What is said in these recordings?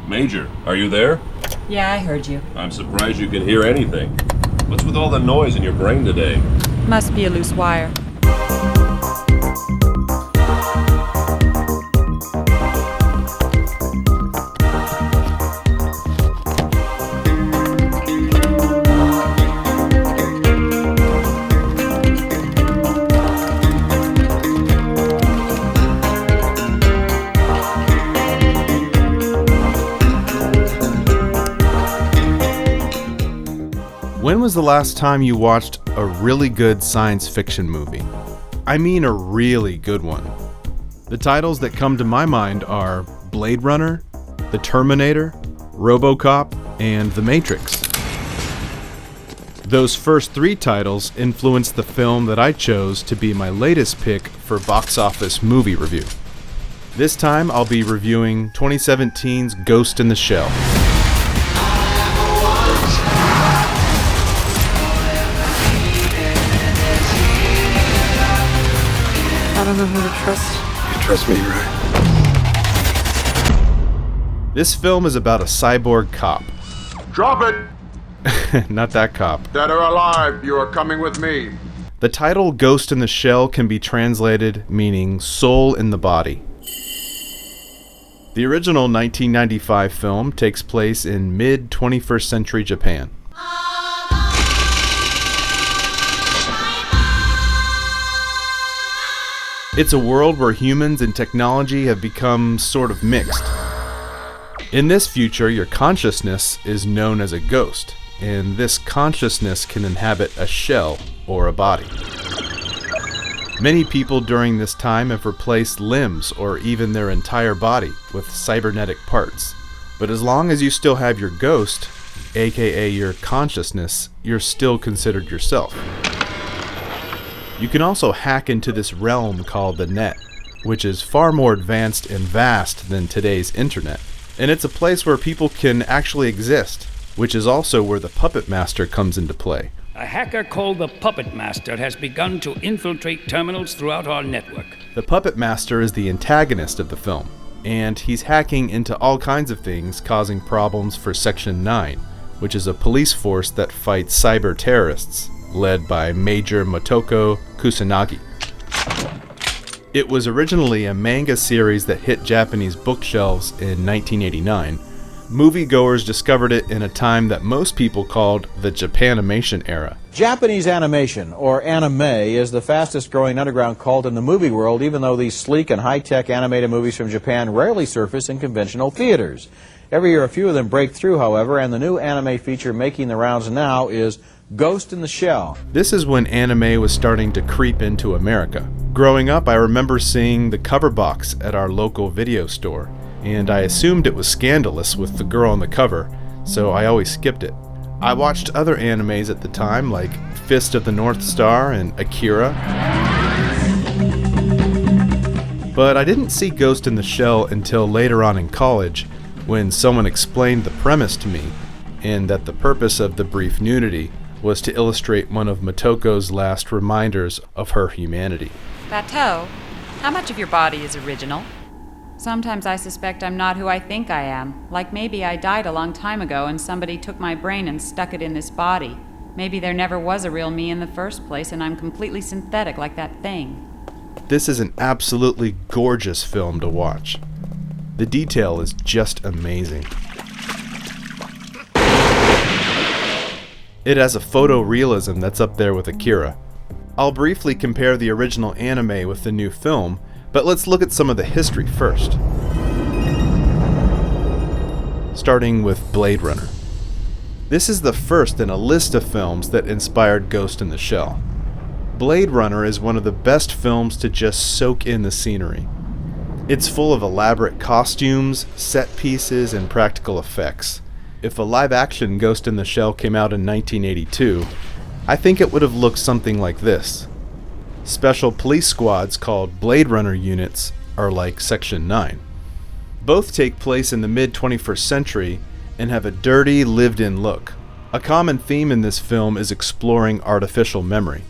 Major, are you there? Yeah, I heard you. I'm surprised you can hear anything. What's with all the noise in your brain today? Must be a loose wire. When was the last time you watched a really good science fiction movie? I mean a really good one. The titles that come to my mind are Blade Runner, The Terminator, RoboCop, and The Matrix. Those first three titles influenced the film that I chose to be my latest pick for box office movie review. This time I'll be reviewing 2017's Ghost in the Shell. I don't know who to trust. You trust me, right? This film is about a cyborg cop. Drop it! Not that cop. Dead or alive, you are coming with me. The title Ghost in the Shell can be translated meaning soul in the body. The original 1995 film takes place in mid-21st century Japan. It's a world where humans and technology have become sort of mixed. In this future, your consciousness is known as a ghost, and this consciousness can inhabit a shell or a body. Many people during this time have replaced limbs or even their entire body with cybernetic parts. But as long as you still have your ghost, aka your consciousness, you're still considered yourself. You can also hack into this realm called the net, which is far more advanced and vast than today's internet. And it's a place where people can actually exist, which is also where the Puppet Master comes into play. A hacker called the Puppet Master has begun to infiltrate terminals throughout our network. The Puppet Master is the antagonist of the film, and he's hacking into all kinds of things, causing problems for Section 9, which is a police force that fights cyber terrorists, led by Major Motoko Kusanagi. It was originally a manga series that hit Japanese bookshelves in 1989. Moviegoers discovered it in a time that most people called the Japanimation era. Japanese animation, or anime, is the fastest growing underground cult in the movie world, even though these sleek and high-tech animated movies from Japan rarely surface in conventional theaters. Every year a few of them break through, however, and the new anime feature making the rounds now is Ghost in the Shell. This is when anime was starting to creep into America. Growing up, I remember seeing the cover box at our local video store, and I assumed it was scandalous with the girl on the cover, so I always skipped it. I watched other animes at the time, like Fist of the North Star and Akira, but I didn't see Ghost in the Shell until later on in college, when someone explained the premise to me, and that the purpose of the brief nudity was to illustrate one of Motoko's last reminders of her humanity. Bateau, how much of your body is original? Sometimes I suspect I'm not who I think I am. Like maybe I died a long time ago and somebody took my brain and stuck it in this body. Maybe there never was a real me in the first place and I'm completely synthetic like that thing. This is an absolutely gorgeous film to watch. The detail is just amazing. It has a photorealism that's up there with Akira. I'll briefly compare the original anime with the new film, but let's look at some of the history first. Starting with Blade Runner. This is the first in a list of films that inspired Ghost in the Shell. Blade Runner is one of the best films to just soak in the scenery. It's full of elaborate costumes, set pieces, and practical effects. If a live-action Ghost in the Shell came out in 1982, I think it would have looked something like this. Special police squads called Blade Runner units are like Section 9. Both take place in the mid-21st century and have a dirty, lived-in look. A common theme in this film is exploring artificial memory.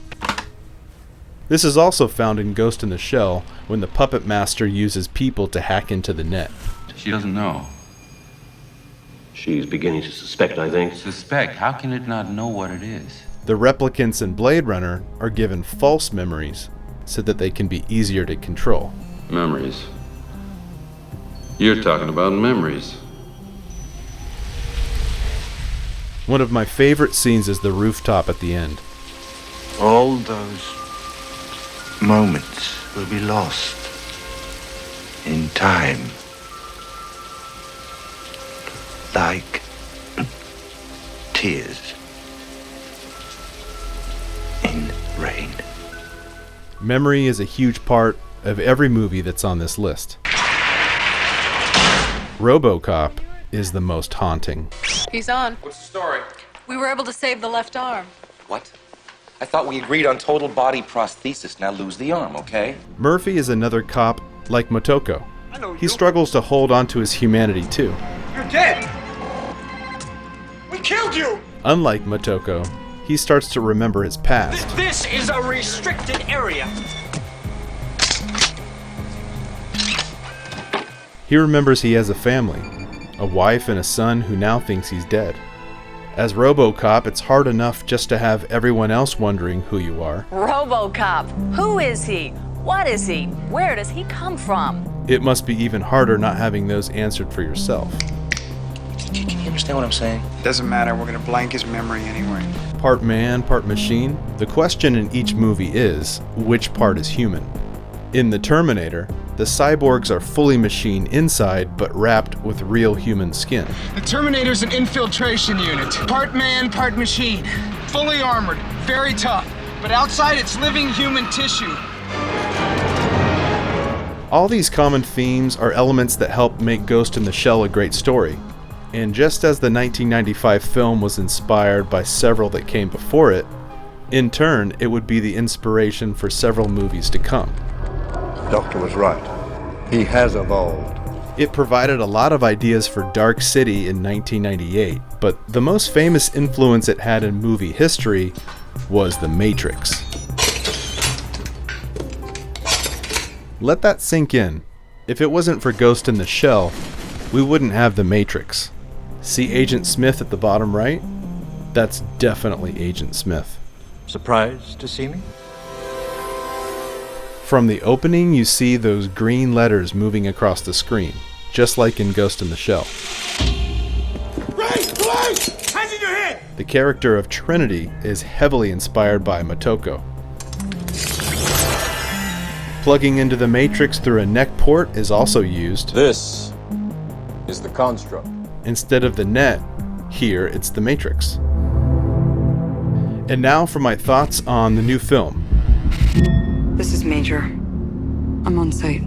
This is also found in Ghost in the Shell when the Puppet Master uses people to hack into the net. She doesn't know. She's beginning to suspect, I think. Suspect? How can it not know what it is? The replicants in Blade Runner are given false memories so that they can be easier to control. Memories. You're talking about memories. One of my favorite scenes is the rooftop at the end. All those moments will be lost in time. Like tears in rain. Memory is a huge part of every movie that's on this list. RoboCop is the most haunting. He's on. What's the story? We were able to save the left arm. What? I thought we agreed on total body prosthesis. Now lose the arm, okay? Murphy is another cop like Motoko. He struggles to hold on to his humanity too. You're dead! We killed you! Unlike Motoko, he starts to remember his past. This is a restricted area. He remembers he has a family, a wife and a son who now thinks he's dead. As RoboCop, it's hard enough just to have everyone else wondering who you are. RoboCop. Who is he? What is he? Where does he come from? It must be even harder not having those answered for yourself. Can you understand what I'm saying? Doesn't matter, we're gonna blank his memory anyway. Part man, part machine. The question in each movie is, which part is human? In The Terminator, the cyborgs are fully machine inside, but wrapped with real human skin. The Terminator's an infiltration unit. Part man, part machine. Fully armored, very tough. But outside it's living human tissue. All these common themes are elements that help make Ghost in the Shell a great story. And just as the 1995 film was inspired by several that came before it, in turn, it would be the inspiration for several movies to come. The doctor was right. He has evolved. It provided a lot of ideas for Dark City in 1998, but the most famous influence it had in movie history was The Matrix. Let that sink in. If it wasn't for Ghost in the Shell, we wouldn't have The Matrix. See Agent Smith at the bottom right? That's definitely Agent Smith. Surprised to see me? From the opening, you see those green letters moving across the screen, just like in Ghost in the Shell. Hands in your head! The character of Trinity is heavily inspired by Motoko. Plugging into the Matrix through a neck port is also used. This is the construct. Instead of the net, here it's the Matrix. And now for my thoughts on the new film. This is Major. I'm on site.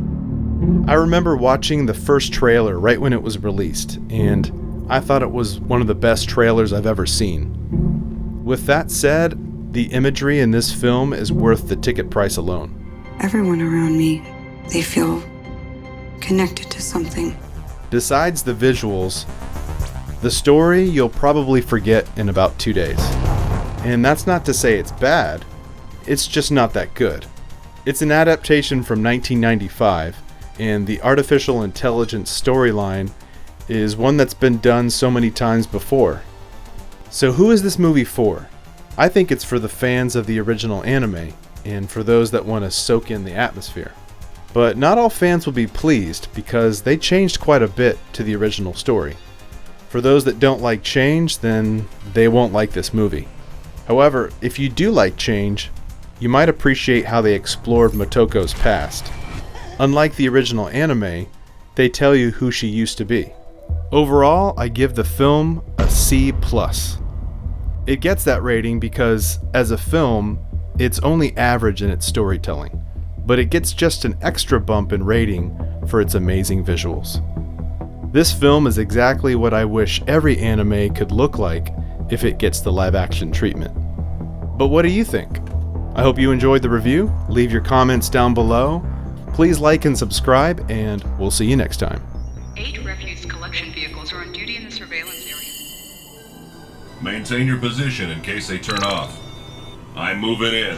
I remember watching the first trailer right when it was released, and I thought it was one of the best trailers I've ever seen. With that said, the imagery in this film is worth the ticket price alone. Everyone around me, they feel connected to something. Besides the visuals, the story you'll probably forget in about 2 days. And that's not to say it's bad, it's just not that good. It's an adaptation from 1995, and the artificial intelligence storyline is one that's been done so many times before. So who is this movie for? I think it's for the fans of the original anime, and for those that want to soak in the atmosphere. But not all fans will be pleased, because they changed quite a bit to the original story. For those that don't like change, then they won't like this movie. However, if you do like change, you might appreciate how they explored Motoko's past. Unlike the original anime, they tell you who she used to be. Overall, I give the film a C+. It gets that rating because, as a film, it's only average in its storytelling, but it gets just an extra bump in rating for its amazing visuals. This film is exactly what I wish every anime could look like if it gets the live-action treatment. But what do you think? I hope you enjoyed the review. Leave your comments down below. Please like and subscribe, and we'll see you next time. 8 refuse collection vehicles are on duty in the surveillance area. Maintain your position in case they turn off. I'm moving in.